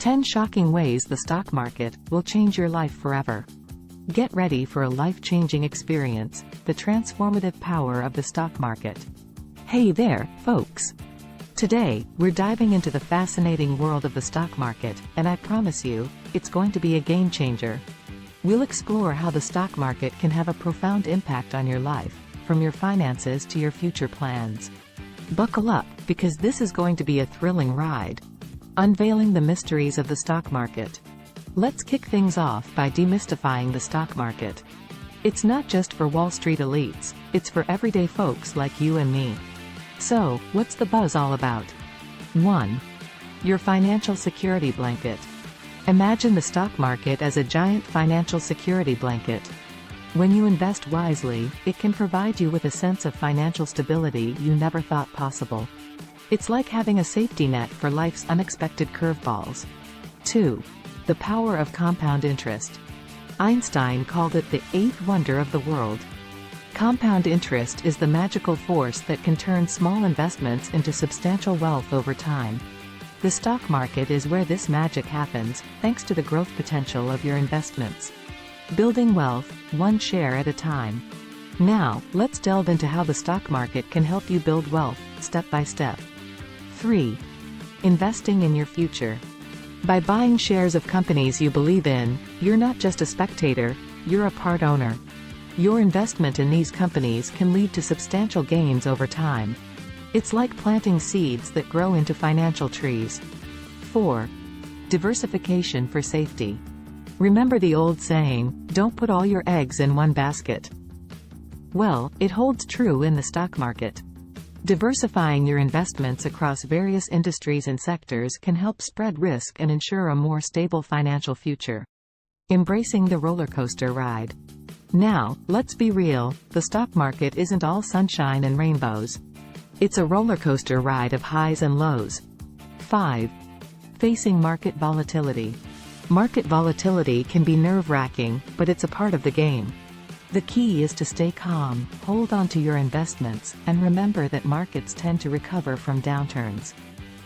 10 shocking ways the stock market will change your life forever. Get ready for a life-changing experience, the transformative power of the stock market. Hey there, folks! Today, we're diving into the fascinating world of the stock market, and I promise you, it's going to be a game changer. We'll explore how the stock market can have a profound impact on your life, from your finances to your future plans. Buckle up, because this is going to be a thrilling ride. Unveiling the mysteries of the stock market. Let's kick things off by demystifying the stock market. It's not just for Wall Street elites, it's for everyday folks like you and me. So, what's the buzz all about? 1. Your financial security blanket. Imagine the stock market as a giant financial security blanket. When you invest wisely, it can provide you with a sense of financial stability you never thought possible. It's like having a safety net for life's unexpected curveballs. 2. The power of compound interest. Einstein called it the eighth wonder of the world. Compound interest is the magical force that can turn small investments into substantial wealth over time. The stock market is where this magic happens, thanks to the growth potential of your investments. Building wealth, one share at a time. Now, let's delve into how the stock market can help you build wealth, step by step. 3. Investing in your future. By buying shares of companies you believe in, you're not just a spectator, you're a part owner. Your investment in these companies can lead to substantial gains over time. It's like planting seeds that grow into financial trees. 4. Diversification for safety. Remember the old saying, don't put all your eggs in one basket. Well, it holds true in the stock market. Diversifying your investments across various industries and sectors can help spread risk and ensure a more stable financial future. Embracing the rollercoaster ride. Now, let's be real, the stock market isn't all sunshine and rainbows. It's a rollercoaster ride of highs and lows. 5. Facing market volatility. Market volatility can be nerve-wracking, but it's a part of the game. The key is to stay calm, hold on to your investments, and remember that markets tend to recover from downturns.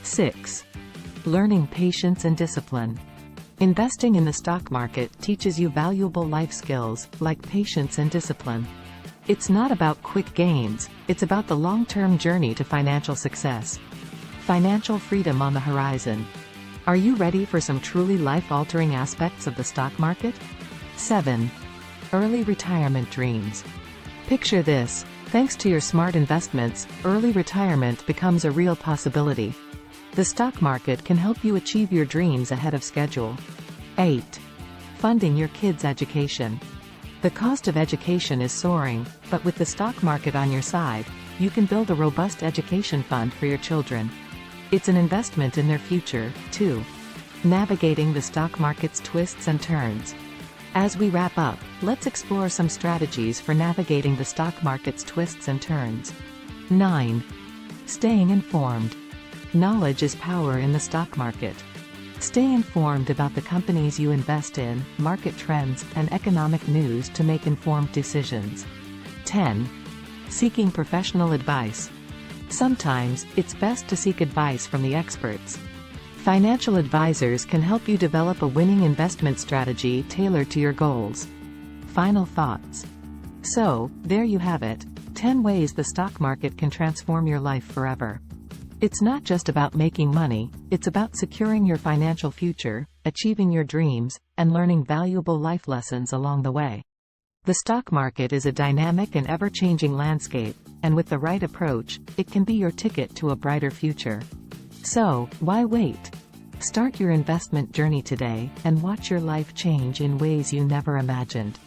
6. Learning patience and discipline. Investing in the stock market teaches you valuable life skills, like patience and discipline. It's not about quick gains, it's about the long-term journey to financial success. Financial freedom on the horizon. Are you ready for some truly life-altering aspects of the stock market? 7. Early retirement dreams. Picture this, thanks to your smart investments, early retirement becomes a real possibility. The stock market can help you achieve your dreams ahead of schedule. 8. Funding your kids' education. The cost of education is soaring, but with the stock market on your side, you can build a robust education fund for your children. It's an investment in their future, too. Navigating the stock market's twists and turns. As we wrap up, let's explore some strategies for navigating the stock market's twists and turns. 9. Staying informed. Knowledge is power in the stock market. Stay informed about the companies you invest in, market trends, and economic news to make informed decisions. 10. Seeking professional advice. Sometimes, it's best to seek advice from the experts. Financial advisors can help you develop a winning investment strategy tailored to your goals. Final thoughts. So, there you have it, 10 ways the stock market can transform your life forever. It's not just about making money, it's about securing your financial future, achieving your dreams, and learning valuable life lessons along the way. The stock market is a dynamic and ever-changing landscape, and with the right approach, it can be your ticket to a brighter future. So, why wait? Start your investment journey today, and watch your life change in ways you never imagined.